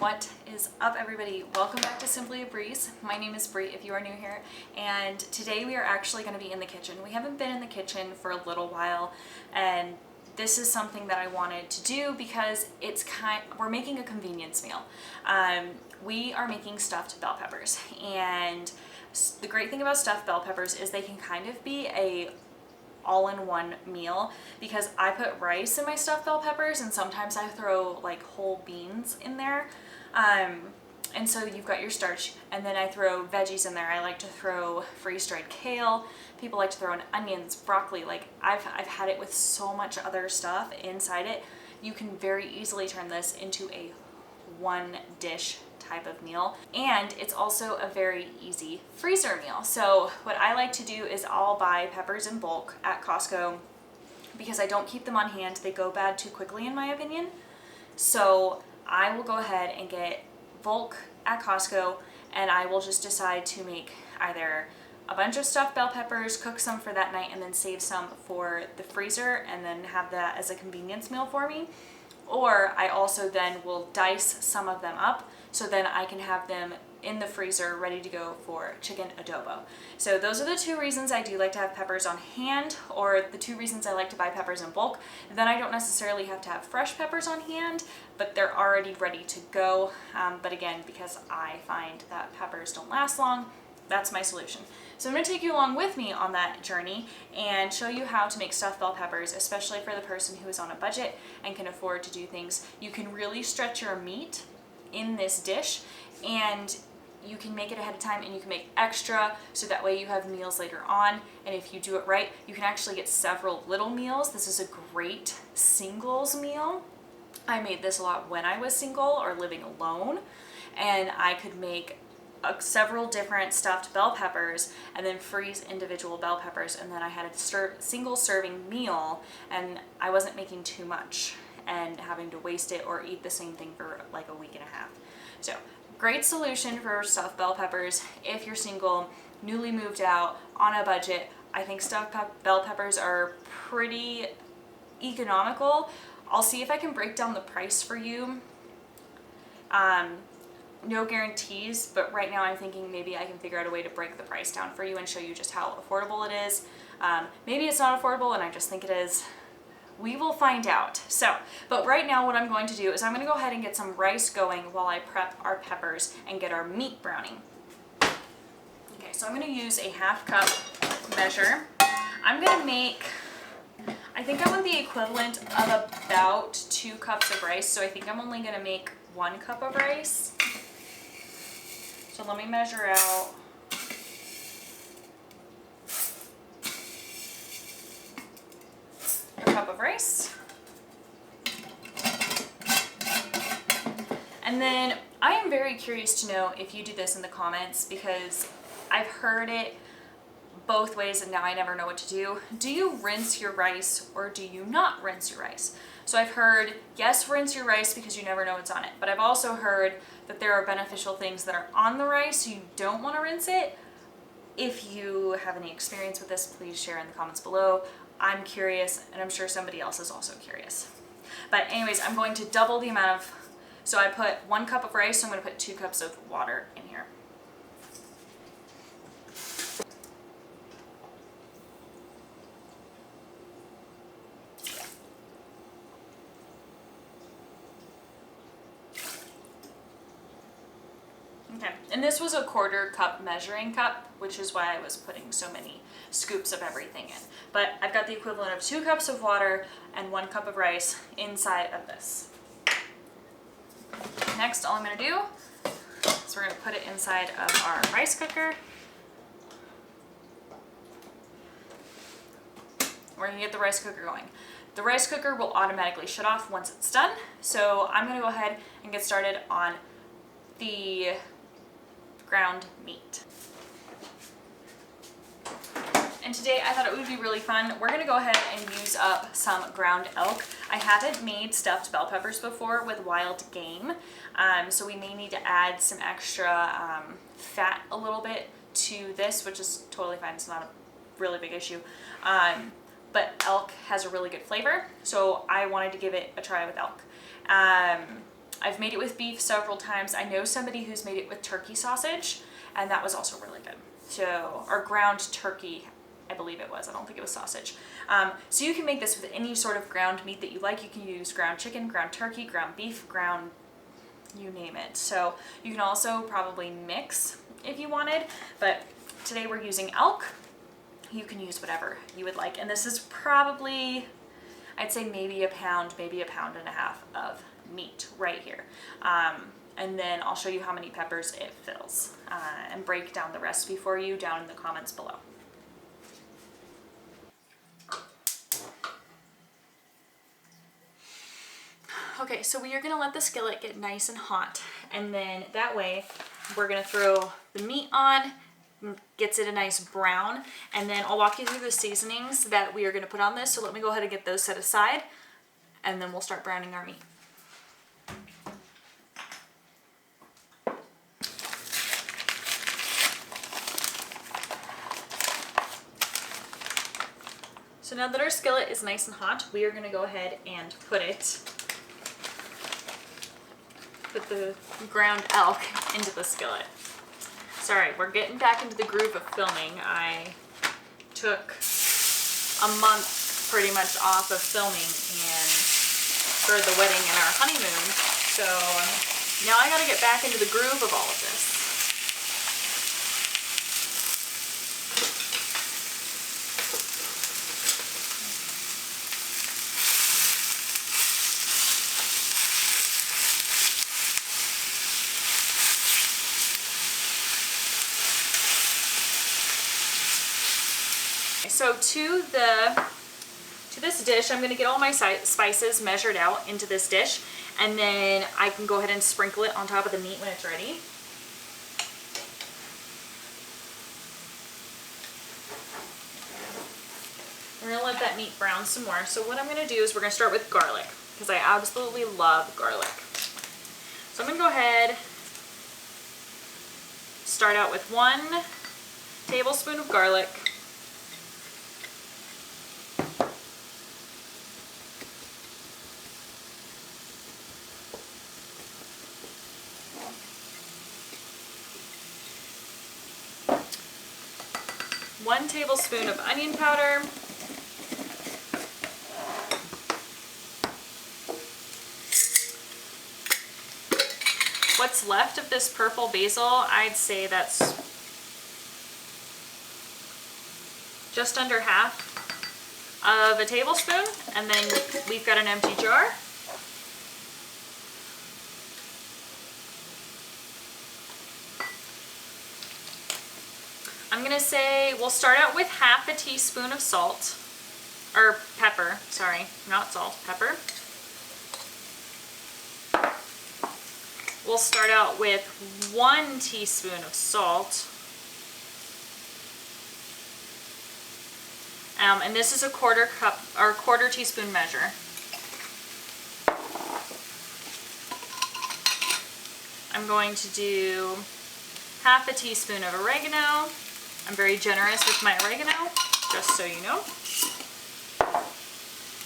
What is up, everybody? Welcome back to Simply a Breeze. My name is Bree if you are new here, and today we are actually going to be in the kitchen. We haven't been in the kitchen for a little while, and this is something that I wanted to do because we're making a convenience meal. We are making stuffed bell peppers, and the great thing about stuffed bell peppers is they can kind of be a all-in-one meal because I put rice in my stuffed bell peppers and sometimes I throw like whole beans in there. And so you've got your starch, and then I throw veggies in there. I like to throw freeze-dried kale. People like to throw in onions, broccoli. Like I've had it with so much other stuff inside it. You can very easily turn this into a one dish type of meal, and it's also a very easy freezer meal. So what I like to do is I'll buy peppers in bulk at Costco because I don't keep them on hand. They go bad too quickly in my opinion. So I will go ahead and get bulk at Costco, and I will just decide to make either a bunch of stuffed bell peppers, cook some for that night, and then save some for the freezer and then have that as a convenience meal for me. Or I also then will dice some of them up so then I can have them in the freezer ready to go for chicken adobo. So those are the two reasons I do like to have peppers on hand, or the two reasons I like to buy peppers in bulk. Then I don't necessarily have to have fresh peppers on hand, but they're already ready to go. But again, because I find that peppers don't last long, that's my solution. So I'm going to take you along with me on that journey and show you how to make stuffed bell peppers, especially for the person who is on a budget and can afford to do things. You can really stretch your meat in this dish, and you can make it ahead of time and you can make extra so that way you have meals later on. And if you do it right, you can actually get several little meals. This is a great singles meal. I made this a lot when I was single or living alone, and I could make several different stuffed bell peppers and then freeze individual bell peppers, and then I had a single serving meal and I wasn't making too much and having to waste it or eat the same thing for like a week and a half. So great solution for stuffed bell peppers if you're single, newly moved out, on a budget. I think stuffed bell peppers are pretty economical. I'll see if I can break down the price for you. No guarantees, but right now I'm thinking maybe I can figure out a way to break the price down for you and show you just how affordable it is. Maybe it's not affordable and I just think it is. We will find out. So, but right now what I'm going to do is I'm going to go ahead and get some rice going while I prep our peppers and get our meat browning. Okay, so I'm going to use a half cup measure. I'm going to make, I think I want the equivalent of about 2 cups of rice, so I think I'm only going to make 1 cup of rice. So let me measure out. A cup of rice. And then I am very curious to know if you do this in the comments because I've heard it both ways and now I never know what to do. Do you rinse your rice or do you not rinse your rice? So I've heard, yes, rinse your rice because you never know what's on it. But I've also heard that there are beneficial things that are on the rice, so you don't want to rinse it. If you have any experience with this, please share in the comments below. I'm curious, and I'm sure somebody else is also curious. But anyways, I'm going to double the amount of, so I put 1 cup of rice, so I'm going to put 2 cups of water in here. Okay, and this was a 1/4 cup measuring cup, which is why I was putting so many scoops of everything in. But I've got the equivalent of 2 cups of water and 1 cup of rice inside of this. Next, all I'm going to do is we're going to put it inside of our rice cooker. We're going to get the rice cooker going. The rice cooker will automatically shut off once it's done, so I'm going to go ahead and get started on the ground meat. And today I thought it would be really fun. We're gonna go ahead and use up some ground elk. I haven't made stuffed bell peppers before with wild game, so we may need to add some extra fat a little bit to this, which is totally fine. It's not a really big issue. But elk has a really good flavor, so I wanted to give it a try with elk. I've made it with beef several times. I know somebody who's made it with turkey sausage, and that was also really good. So, or ground turkey, I believe it was. I don't think it was sausage. So you can make this with any sort of ground meat that you like. You can use ground chicken, ground turkey, ground beef, ground, you name it. So you can also probably mix if you wanted, but today we're using elk. You can use whatever you would like. And this is probably, I'd say maybe a pound, maybe a pound and a half of meat right here. And then I'll show you how many peppers it fills and break down the recipe for you down in the comments below. Okay, so we are gonna let the skillet get nice and hot, and then that way we're gonna throw the meat on, gets it a nice brown, and then I'll walk you through the seasonings that we are gonna put on this. So let me go ahead and get those set aside, and then we'll start browning our meat. So now that our skillet is nice and hot, we are gonna go ahead and put the ground elk into the skillet. Sorry, we're getting back into the groove of filming. I took a month pretty much off of filming and for the wedding and our honeymoon. So now I gotta get back into the groove of all of this. So to this dish, I'm going to get all my spices measured out into this dish, and then I can go ahead and sprinkle it on top of the meat when it's ready. We're going to let that meat brown some more. So what I'm going to do is we're going to start with garlic, because I absolutely love garlic. So I'm going to go ahead, start out with 1 tablespoon of garlic. One tablespoon of onion powder. What's left of this purple basil, I'd say that's just under half of a tablespoon, and then we've got an empty jar. I'm gonna say we'll start out with half a teaspoon of salt, or pepper, sorry, not salt, pepper. We'll start out with 1 teaspoon of salt. And this is a quarter cup, or quarter teaspoon measure. I'm going to do half a teaspoon of oregano. I'm very generous with my oregano, just so you know.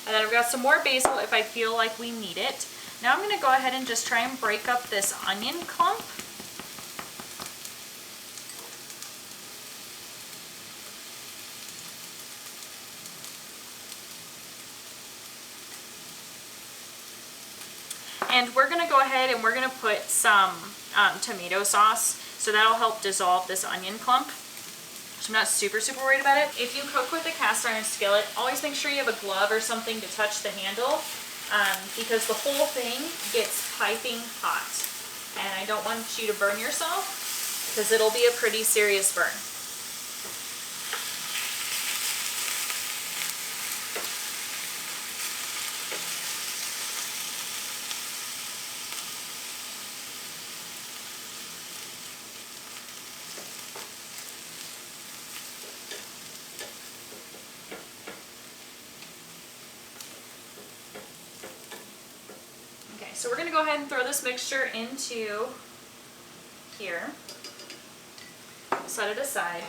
And then I've got some more basil if I feel like we need it. Now I'm going to go ahead and just try and break up this onion clump. And we're going to go ahead and we're going to put some tomato sauce, so that'll help dissolve this onion clump. So I'm not super worried about it. If you cook with a cast iron skillet, always make sure you have a glove or something to touch the handle, because the whole thing gets piping hot. And I don't want you to burn yourself, because it'll be a pretty serious burn. So we're going to go ahead and throw this mixture into here. Set it aside.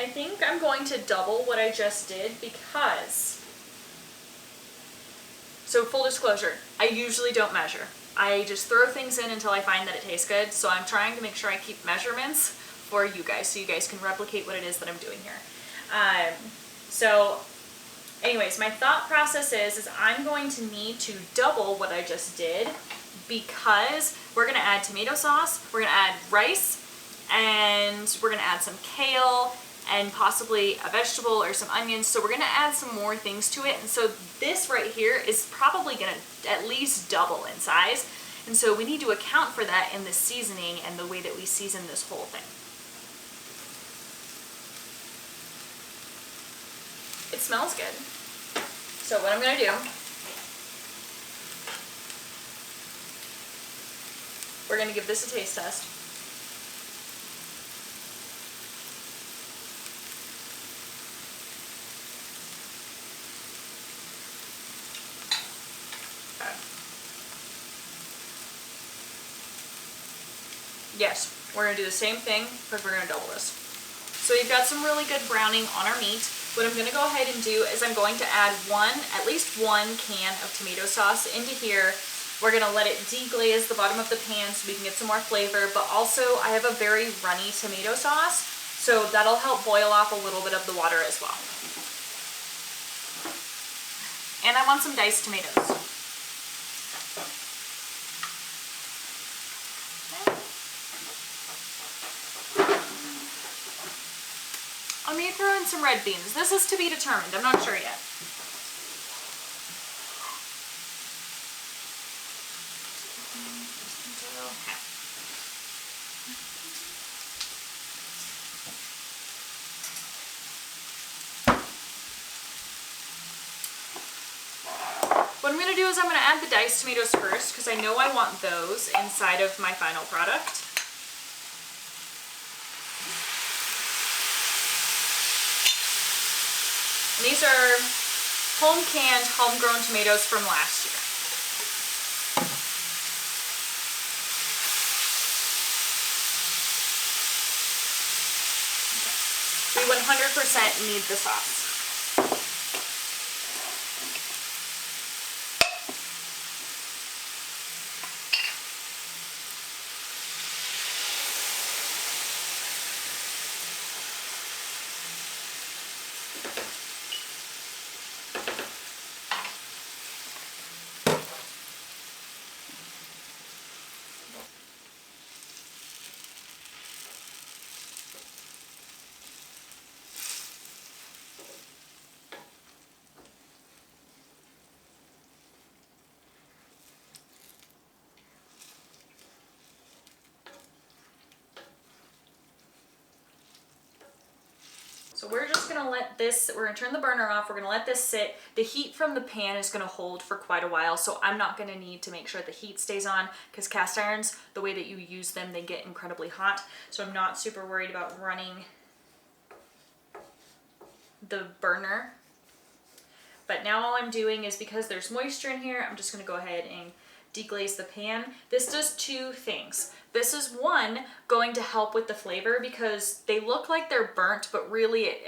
I think I'm going to double what I just did because, so full disclosure, I usually don't measure. I just throw things in until I find that it tastes good. So I'm trying to make sure I keep measurements for you guys so you guys can replicate what it is that I'm doing here. So anyways, my thought process is I'm going to need to double what I just did because we're gonna add tomato sauce, we're gonna add rice, and we're gonna add some kale and possibly a vegetable or some onions. So we're gonna add some more things to it. And so this right here is probably gonna at least double in size. And so we need to account for that in the seasoning and the way that we season this whole thing. It smells good. So what I'm gonna do, we're gonna give this a taste test. Okay. Yes, we're gonna do the same thing because we're gonna double this. So we've got some really good browning on our meat. What I'm gonna go ahead and do is I'm going to add at least one can of tomato sauce into here. We're gonna let it deglaze the bottom of the pan so we can get some more flavor, but also I have a very runny tomato sauce, so that'll help boil off a little bit of the water as well. And I want some diced tomatoes. I may throw in some red beans. This is to be determined. I'm not sure yet. What I'm going to do is I'm going to add the diced tomatoes first because I know I want those inside of my final product. And these are home-canned, homegrown tomatoes from last year. We 100% need the sauce. So we're just gonna let this, we're gonna turn the burner off, we're gonna let this sit. The heat from the pan is gonna hold for quite a while, so I'm not gonna need to make sure the heat stays on because cast irons, the way that you use them, they get incredibly hot. So I'm not super worried about running the burner. But now all I'm doing is, because there's moisture in here, I'm just gonna go ahead and deglaze the pan. This does two things. This is one, going to help with the flavor because they look like they're burnt, but really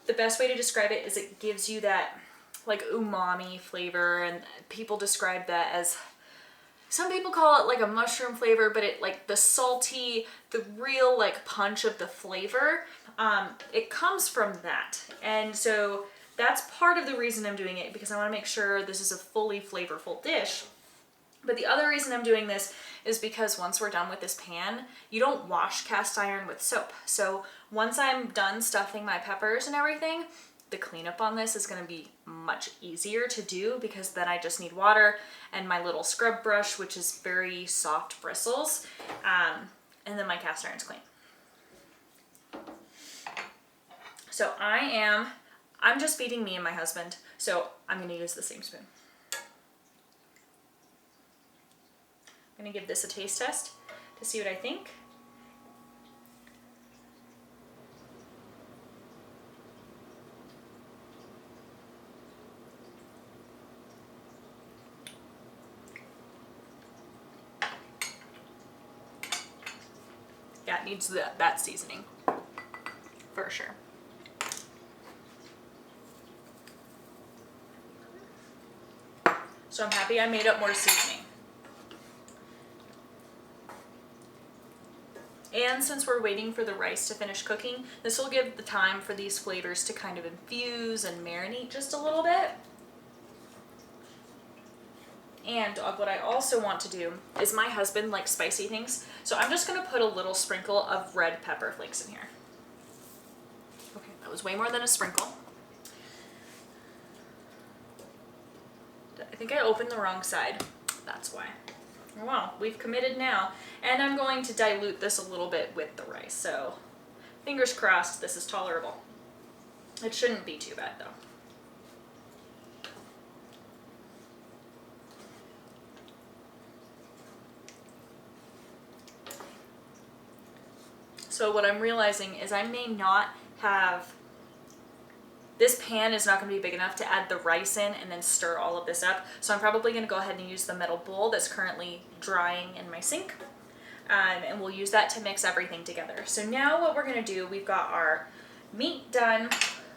the best way to describe it is it gives you that like umami flavor, and people describe that as, some people call it like a mushroom flavor, but it like the salty, the real like punch of the flavor, it comes from that. And so that's part of the reason I'm doing it, because I want to make sure this is a fully flavorful dish. But the other reason I'm doing this is because once we're done with this pan, you don't wash cast iron with soap. So once I'm done stuffing my peppers and everything, the cleanup on this is going to be much easier to do, because then I just need water and my little scrub brush, which is very soft bristles, and then my cast iron's clean. So I'm just feeding me and my husband, so I'm going to use the same spoon. I'm going to give this a taste test to see what I think. Yeah, it needs that seasoning for sure. So I'm happy I made up more seasoning. And since we're waiting for the rice to finish cooking, this will give the time for these flavors to kind of infuse and marinate just a little bit. And what I also want to do is, my husband likes spicy things, so I'm just going to put a little sprinkle of red pepper flakes in here. Okay, that was way more than a sprinkle. I think I opened the wrong side. That's why. Well, we've committed now, and I'm going to dilute this a little bit with the rice, so fingers crossed this is tolerable. It shouldn't be too bad though. So what I'm realizing is I may not have, this pan is not going to be big enough to add the rice in and then stir all of this up. So I'm probably going to go ahead and use the metal bowl that's currently drying in my sink. And we'll use that to mix everything together. So now what we're going to do, we've got our meat done.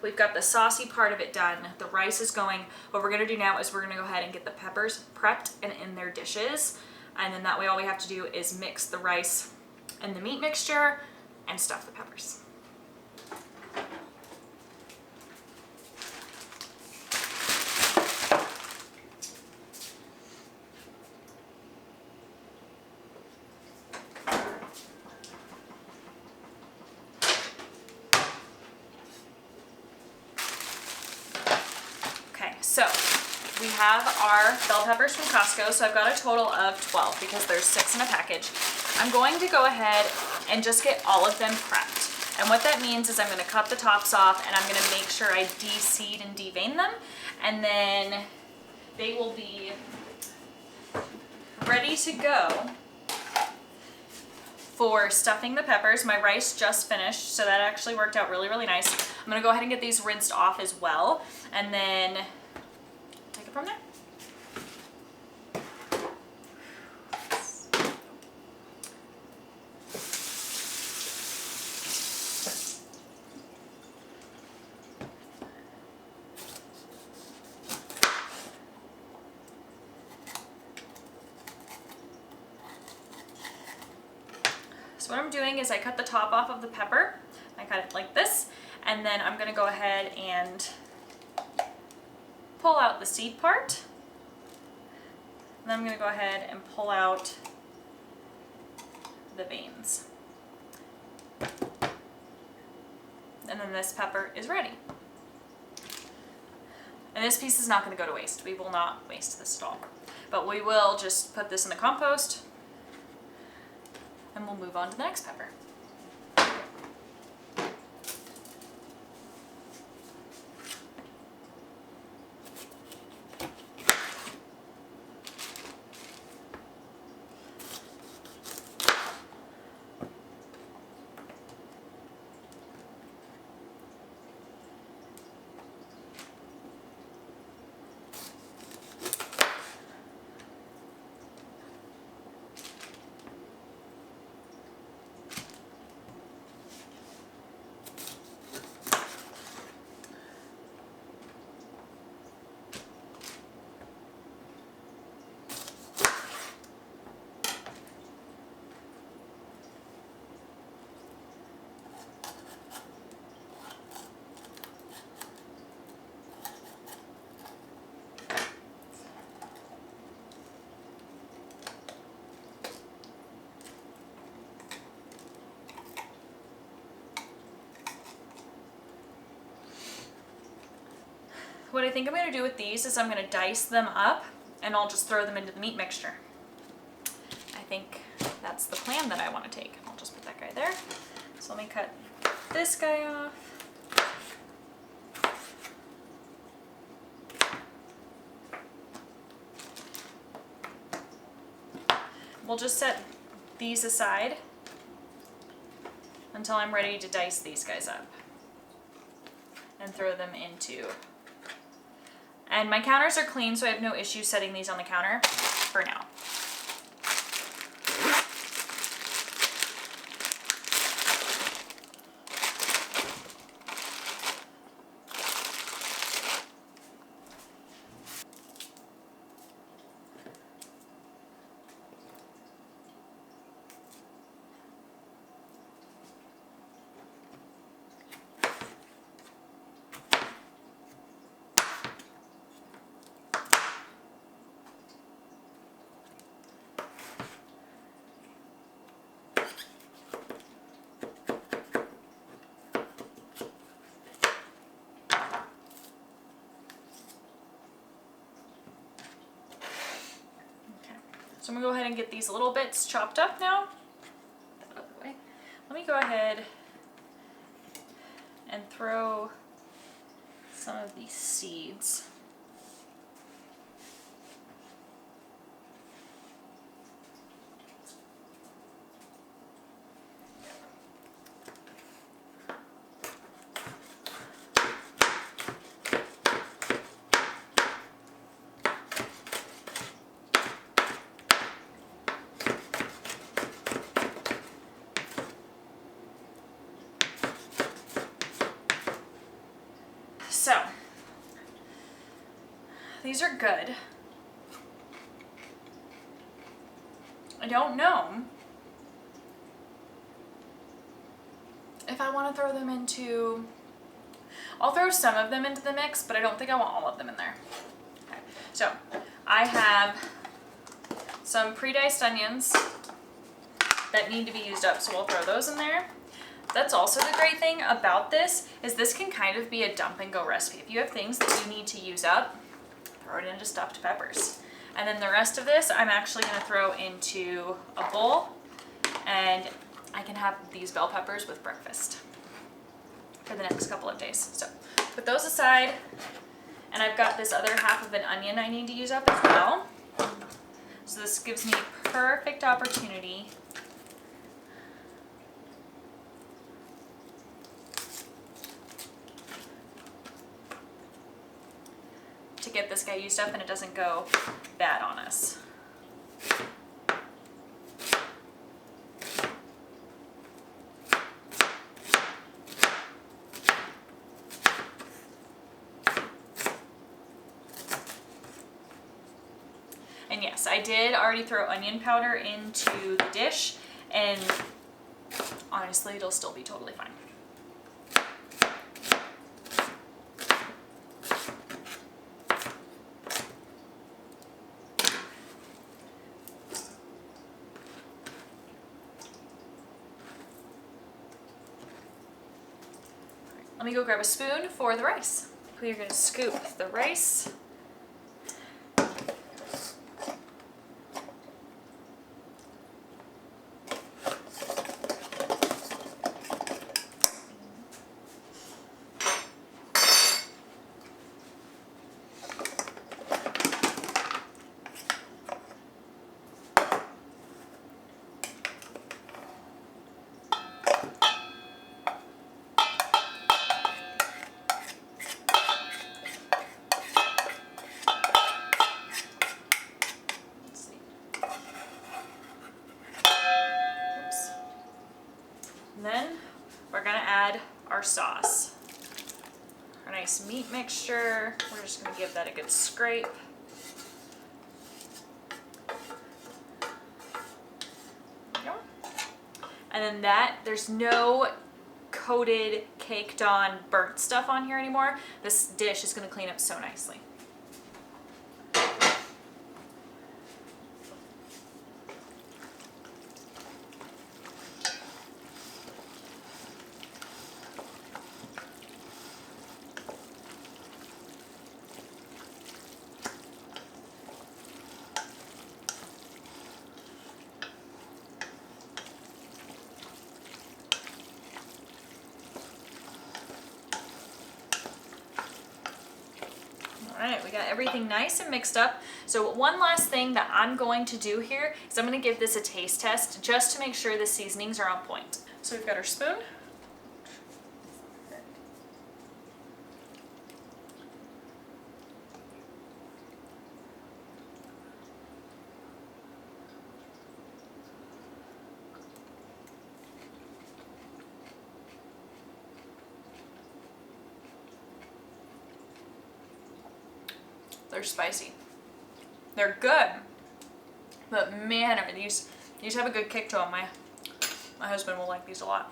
We've got the saucy part of it done. The rice is going. What we're going to do now is we're going to go ahead and get the peppers prepped and in their dishes. And then that way all we have to do is mix the rice and the meat mixture and stuff the peppers. Okay, so we have our bell peppers from Costco. So I've got a total of 12 because there's 6 in a package. I'm going to go ahead and just get all of them prepped. And what that means is I'm going to cut the tops off and I'm going to make sure I de-seed and de-vein them. And then they will be ready to go for stuffing the peppers. My rice just finished, so that actually worked out really, really nice. I'm going to go ahead and get these rinsed off as well. And then take it from there. So what I'm doing is I cut the top off of the pepper. I cut it like this, and then I'm going to go ahead and pull out the seed part. And then I'm going to go ahead and pull out the veins. And then this pepper is ready. And this piece is not going to go to waste. We will not waste this at all. But we will just put this in the compost, and we'll move on to the next pepper. What I think I'm going to do with these is I'm going to dice them up and I'll just throw them into the meat mixture. I think that's the plan that I want to take. I'll just put that guy there. So let me cut this guy off. We'll just set these aside until I'm ready to dice these guys up and throw them into. And my counters are clean, so I have no issue setting these on the counter for now. I'm gonna go ahead and get these little bits chopped up now. Get that out of the way. Let me go ahead and throw some of these seeds. So, these are good. I don't know if I want to throw them into, I'll throw some of them into the mix, but I don't think I want all of them in there. Okay. So, I have some pre-diced onions that need to be used up, so we'll throw those in there. That's also the great thing about this, is this can kind of be a dump and go recipe. If you have things that you need to use up, throw it into stuffed peppers. And then the rest of this, I'm actually gonna throw into a bowl, and I can have these bell peppers with breakfast for the next couple of days. So put those aside, and I've got this other half of an onion I need to use up as well. So this gives me perfect opportunity to get this guy used up and it doesn't go bad on us. And yes, I did already throw onion powder into the dish, and honestly, it'll still be totally fine. Let me go grab a spoon for the rice. We are going to scoop the rice. And then we're gonna add our sauce. Our nice meat mixture. We're just gonna give that a good scrape. There we go. And then that, there's no coated, caked on, burnt stuff on here anymore. This dish is gonna clean up so nicely. All right, we got everything nice and mixed up. So one last thing that I'm going to do here is I'm going to give this a taste test just to make sure the seasonings are on point. So we've got our spoon. They're spicy. They're good, but man, are these have a good kick to them. My husband will like these a lot.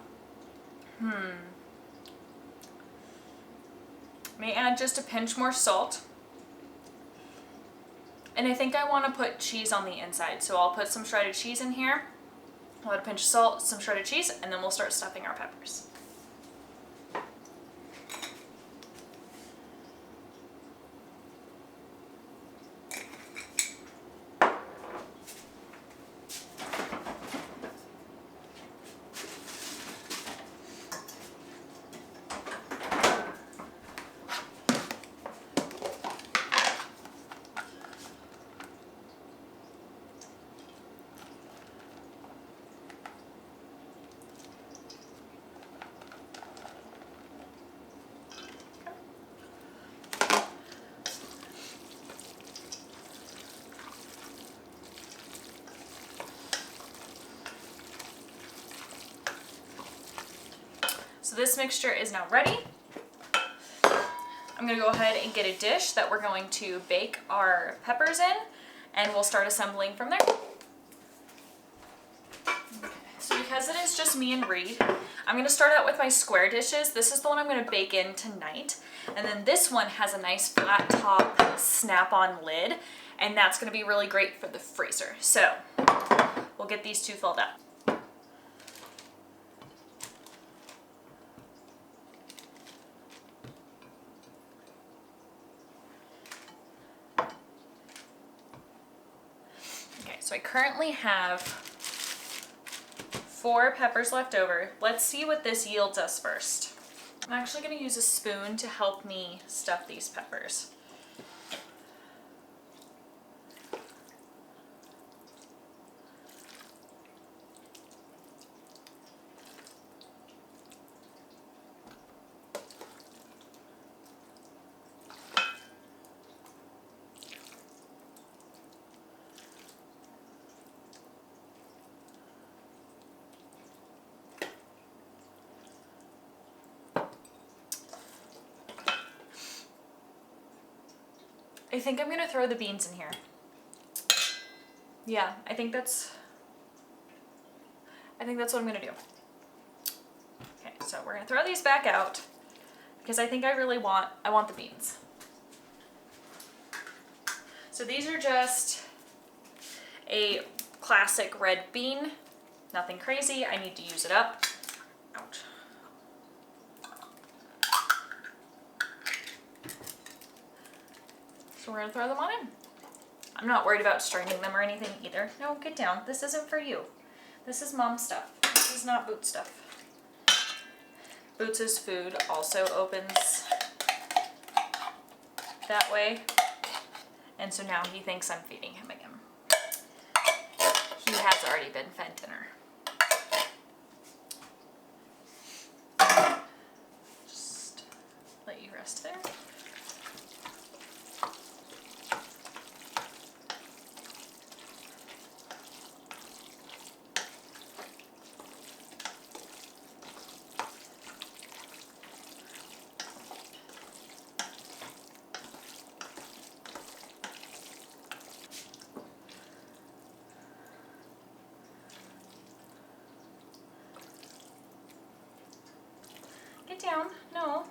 May add just a pinch more salt. And I think I want to put cheese on the inside, so I'll put some shredded cheese in here. I'll add a pinch of salt, some shredded cheese, and then we'll start stuffing our peppers. So this mixture is now ready. I'm gonna go ahead and get a dish that we're going to bake our peppers in, and we'll start assembling from there. So because it is just me and Reed, I'm gonna start out with my square dishes. This is the one I'm gonna bake in tonight. And then this one has a nice flat top snap-on lid, and that's gonna be really great for the freezer. So we'll get these two filled up. Okay, so I currently have 4 peppers left over. Let's see what this yields us first. I'm actually going to use a spoon to help me stuff these peppers. I think I'm gonna throw the beans in here. Yeah, I think that's what I'm gonna do. Okay, so we're gonna throw these back out because I think I want the beans. So these are just a classic red bean, nothing crazy. I need to use it up. Ouch. So we're gonna throw them on in. I'm not worried about straining them or anything either. No, get down. This isn't for you. This is mom stuff. This is not Boots stuff. Boots' food also opens that way. And so now he thinks I'm feeding him again. He has already been fed dinner. Just let you rest there. Get down. No.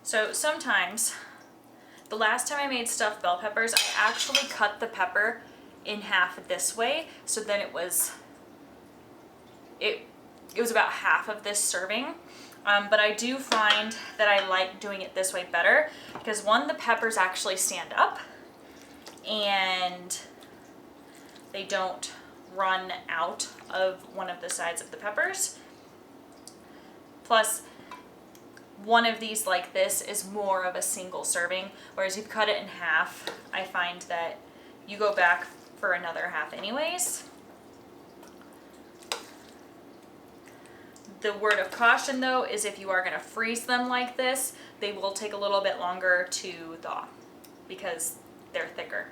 So sometimes, the last time I made stuffed bell peppers, I actually cut the pepper in half this way, so then it was about half of this serving. But I do find that I like doing it this way better because one, the peppers actually stand up and they don't run out of one of the sides of the peppers. Plus, one of these like this is more of a single serving, whereas if you cut it in half, I find that you go back for another half anyways. The word of caution though is if you are going to freeze them like this, they will take a little bit longer to thaw because they're thicker.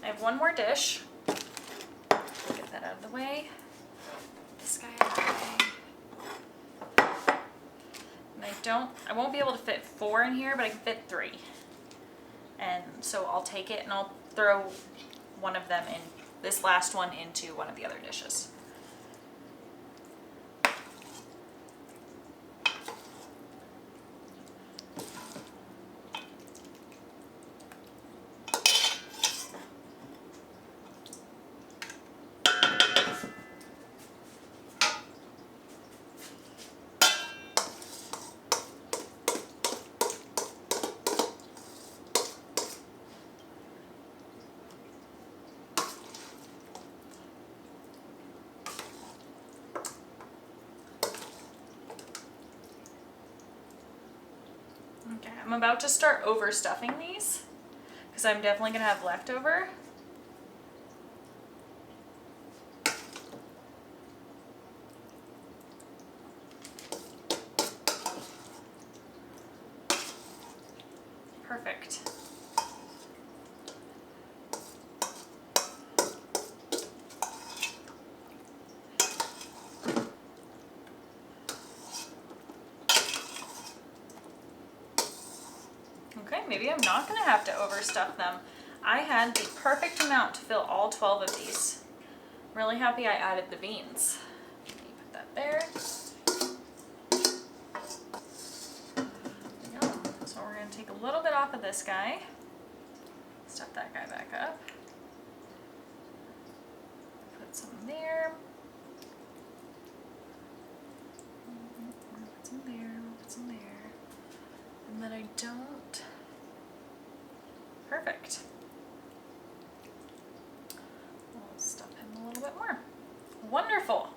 I have one more dish. Get that out of the way. This guy out of the way. And I won't be able to fit 4 in here, but I can fit 3. And so I'll take it and I'll throw one of them in, this last one, into one of the other dishes. about to start overstuffing these because I'm definitely gonna have leftover. Perfect. Okay, maybe I'm not gonna have to overstuff them. I had the perfect amount to fill all 12 of these. Really happy I added the beans. Let me put that there. There we go. So we're gonna take a little bit off of this guy. Stuff that guy back up. Put some there. Put some there, put some there. And then I don't. Perfect. We'll stuff him a little bit more. Wonderful.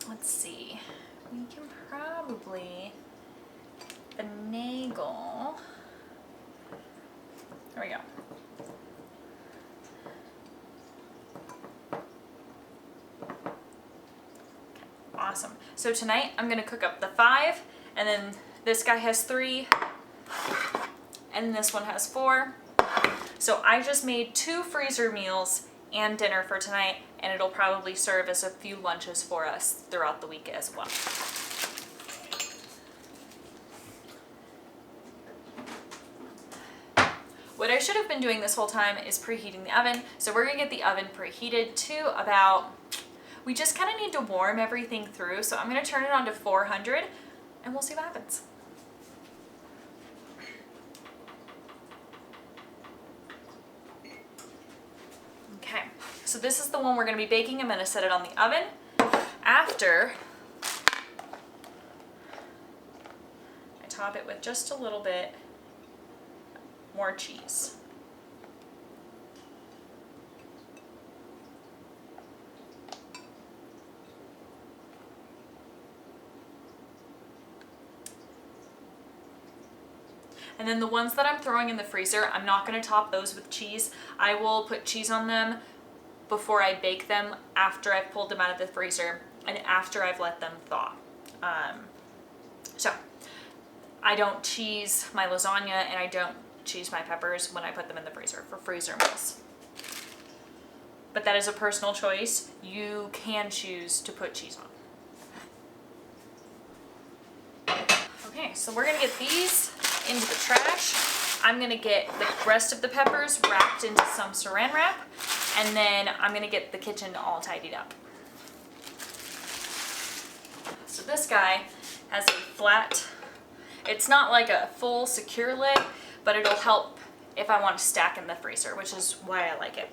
Let's see. We can probably finagle. There we go. Okay, awesome. So tonight I'm gonna cook up the 5, and then this guy has 3, and this one has 4. So I just made 2 freezer meals and dinner for tonight, and it'll probably serve as a few lunches for us throughout the week as well. What I should have been doing this whole time is preheating the oven. So we're gonna get the oven preheated to about, we just kind of need to warm everything through. So I'm gonna turn it on to 400 and we'll see what happens. Okay, so this is the one we're gonna be baking. I'm gonna set it on the oven. After I top it with just a little bit more cheese. And then the ones that I'm throwing in the freezer, I'm not going to top those with cheese. I will put cheese on them before I bake them, after I've pulled them out of the freezer and after I've let them thaw. So I don't cheese my lasagna and I don't cheese my peppers when I put them in the freezer for freezer meals. But that is a personal choice. You can choose to put cheese on. Okay, so we're gonna get these into the trash. I'm gonna get the rest of the peppers wrapped into some saran wrap, and then I'm gonna get the kitchen all tidied up. So this guy has a flat, it's not like a full secure lid, but it'll help if I want to stack in the freezer, which is why I like it.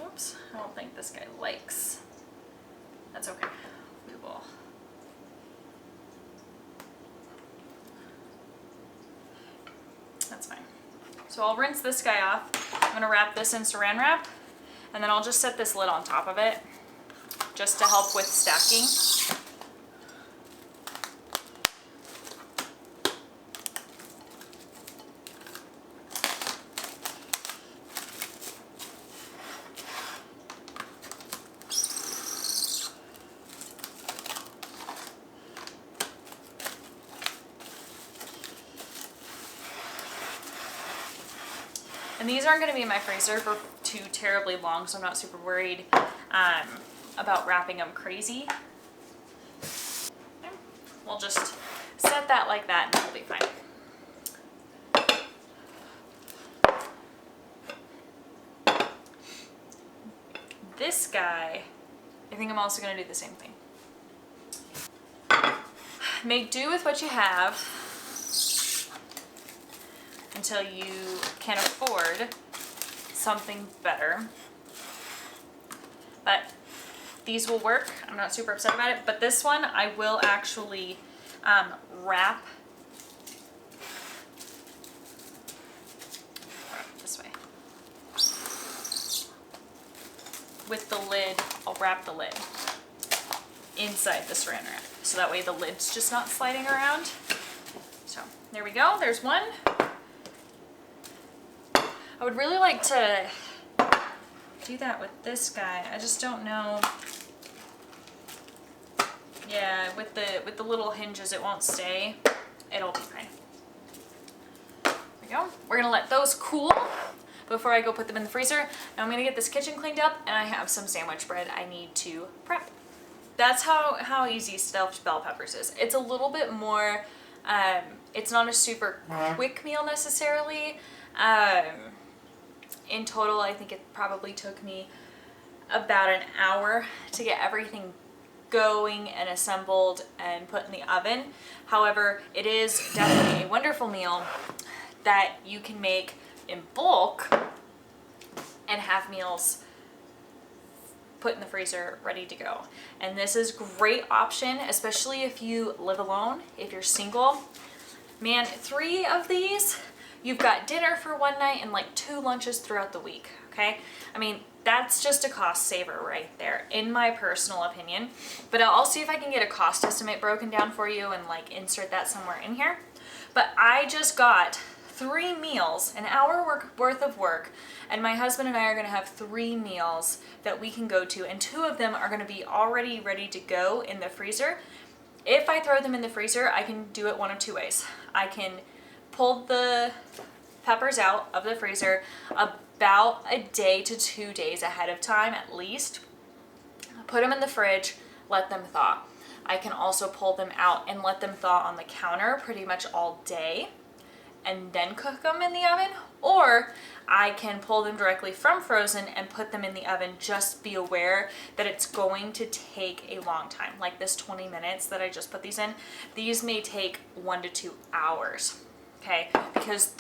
Oops, I don't think this guy likes. That's okay. We will. That's fine. So I'll rinse this guy off. I'm gonna wrap this in saran wrap, and then I'll just set this lid on top of it just to help with stacking. And these aren't going to be in my freezer for too terribly long, so I'm not super worried about wrapping them crazy. Okay. We'll just set that like that and it'll be fine. This guy, I think I'm also going to do the same thing. Make do with what you have until you can afford something better. But these will work. I'm not super upset about it, but this one I will actually wrap this way. With the lid, I'll wrap the lid inside the saran wrap, so that way the lid's just not sliding around. So there we go, there's one. I would really like to do that with this guy. I just don't know. Yeah, with the little hinges, it won't stay. It'll be fine. There we go. We're gonna let those cool before I go put them in the freezer. Now I'm gonna get this kitchen cleaned up, and I have some sandwich bread I need to prep. That's how easy stuffed bell peppers is. It's a little bit more, it's not a super quick meal necessarily. In total, I think it probably took me about an hour to get everything going and assembled and put in the oven. However, it is definitely a wonderful meal that you can make in bulk and have meals put in the freezer ready to go. And this is a great option, especially if you live alone, if you're single. Man, 3 of these, you've got dinner for one night and like 2 lunches throughout the week, okay? I mean, that's just a cost saver right there, in my personal opinion. But I'll see if I can get a cost estimate broken down for you and like insert that somewhere in here. But I just got 3 meals, an hour worth of work, and my husband and I are gonna have 3 meals that we can go to, and 2 of them are gonna be already ready to go in the freezer. If I throw them in the freezer, I can do it one of 2 ways. I can pull the peppers out of the freezer about a day to 2 days ahead of time at least, put them in the fridge, let them thaw. I can also pull them out and let them thaw on the counter pretty much all day and then cook them in the oven, or I can pull them directly from frozen and put them in the oven. Just be aware that it's going to take a long time. Like this 20 minutes that I just put these in, these may take 1 to 2 hours, okay? Because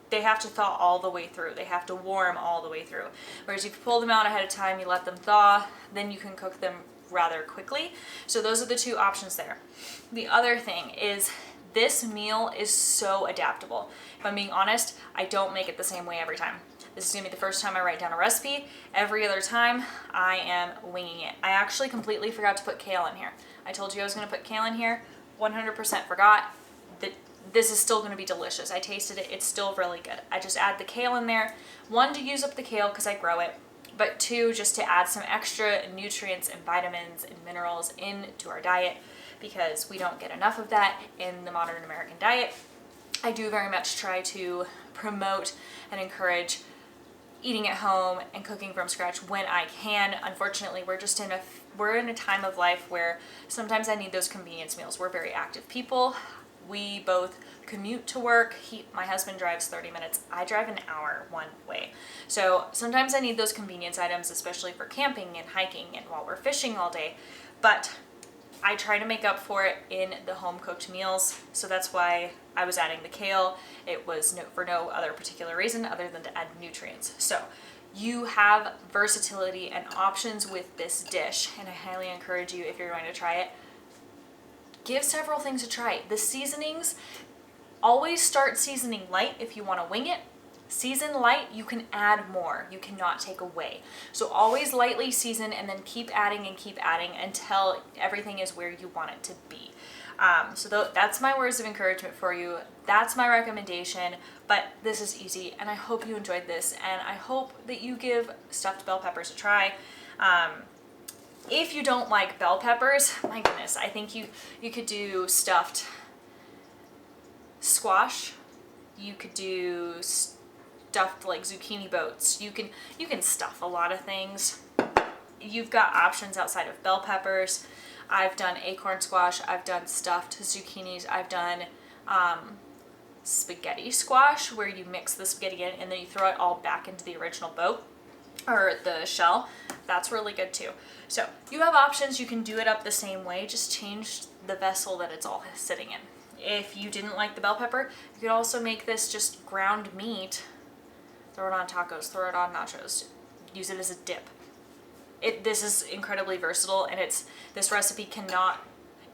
they have to thaw all the way through. They have to warm all the way through. Whereas if you pull them out ahead of time, you let them thaw, then you can cook them rather quickly. So those are the 2 options there. The other thing is, this meal is so adaptable. If I'm being honest, I don't make it the same way every time. This is gonna be the first time I write down a recipe. Every other time, I am winging it. I actually completely forgot to put kale in here. I told you I was gonna put kale in here, 100% forgot. This is still gonna be delicious. I tasted it, it's still really good. I just add the kale in there. 1, to use up the kale because I grow it, but 2, just to add some extra nutrients and vitamins and minerals into our diet, because we don't get enough of that in the modern American diet. I do very much try to promote and encourage eating at home and cooking from scratch when I can. Unfortunately, we're in a time of life where sometimes I need those convenience meals. We're very active people. We both commute to work. My husband drives 30 minutes. I drive an hour one way. So sometimes I need those convenience items, especially for camping and hiking and while we're fishing all day. But I try to make up for it in the home cooked meals. So that's why I was adding the kale. It was for no other particular reason other than to add nutrients. So you have versatility and options with this dish, and I highly encourage you, if you're going to try it, give several things a try. The seasonings, always start seasoning light if you want to wing it. Season light, you can add more. You cannot take away. So always lightly season and then keep adding until everything is where you want it to be. So that's my words of encouragement for you. That's my recommendation, but this is easy, and I hope you enjoyed this, and I hope that you give stuffed bell peppers a try. If you don't like bell peppers, my goodness, I think you could do stuffed squash. You could do stuffed like zucchini boats. You can stuff a lot of things. You've got options outside of bell peppers. I've done acorn squash. I've done stuffed zucchinis. I've done spaghetti squash, where you mix the spaghetti in and then you throw it all back into the original boat or the shell. That's really good too. So you have options. You can do it up the same way. Just change the vessel that it's all sitting in. If you didn't like the bell pepper, you could also make this just ground meat. Throw it on tacos, throw it on nachos, use it as a dip. This is incredibly versatile, and this recipe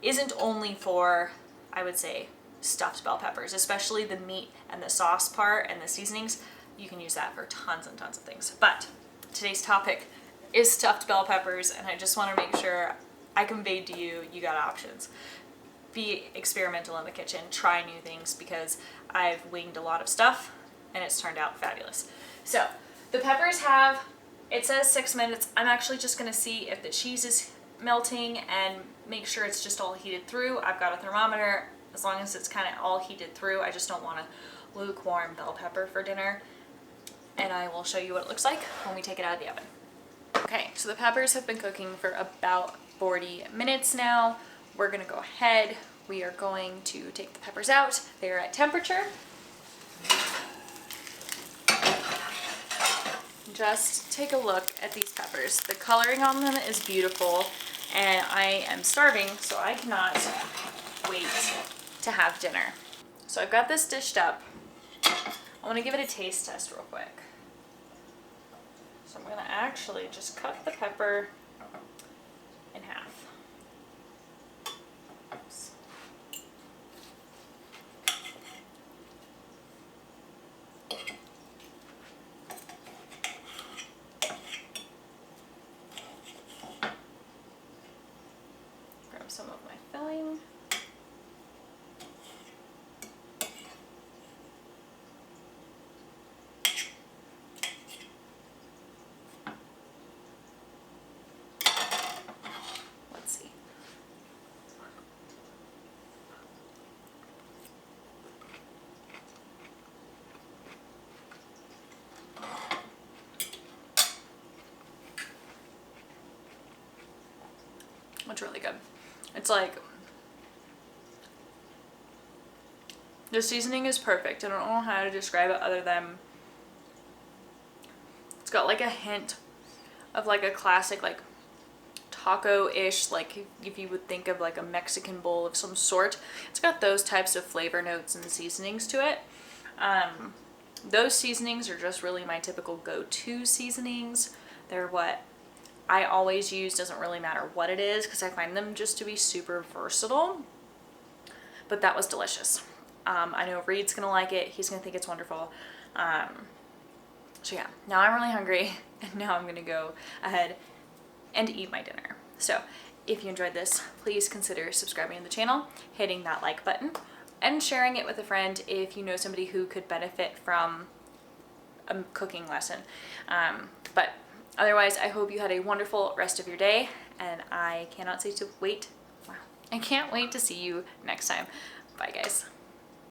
isn't only for, I would say, stuffed bell peppers, especially the meat and the sauce part and the seasonings. You can use that for tons and tons of things. But today's topic is stuffed bell peppers, and I just want to make sure I conveyed to you, you got options. Be experimental in the kitchen, try new things, because I've winged a lot of stuff and it's turned out fabulous. So the peppers have, it says 6 minutes. I'm actually just going to see if the cheese is melting and make sure it's just all heated through. I've got a thermometer. As long as it's kind of all heated through, I just don't want a lukewarm bell pepper for dinner. And I will show you what it looks like when we take it out of the oven. Okay, so the peppers have been cooking for about 40 minutes now. We're gonna go ahead. We are going to take the peppers out. They are at temperature. Just take a look at these peppers. The coloring on them is beautiful, and I am starving, so I cannot wait to have dinner. So I've got this dished up. I want to give it a taste test real quick. So I'm going to actually just cut the pepper in half. Oops. Grab some of my filling. It's really good. It's like, the seasoning is perfect. I don't know how to describe it other than it's got like a hint of like a classic like taco-ish, like if you would think of like a Mexican bowl of some sort. It's got those types of flavor notes and seasonings to it. Those seasonings are just really my typical go-to seasonings. They're what I always use, doesn't really matter what it is, because I find them just to be super versatile. But that was delicious. I know Reed's gonna like it. He's gonna think it's wonderful. So yeah, now I'm really hungry, and now I'm gonna go ahead and eat my dinner. So if you enjoyed this, please consider subscribing to the channel, hitting that like button, and sharing it with a friend if you know somebody who could benefit from a cooking lesson. But otherwise, I hope you had a wonderful rest of your day, and I can't wait to see you next time. Bye, guys.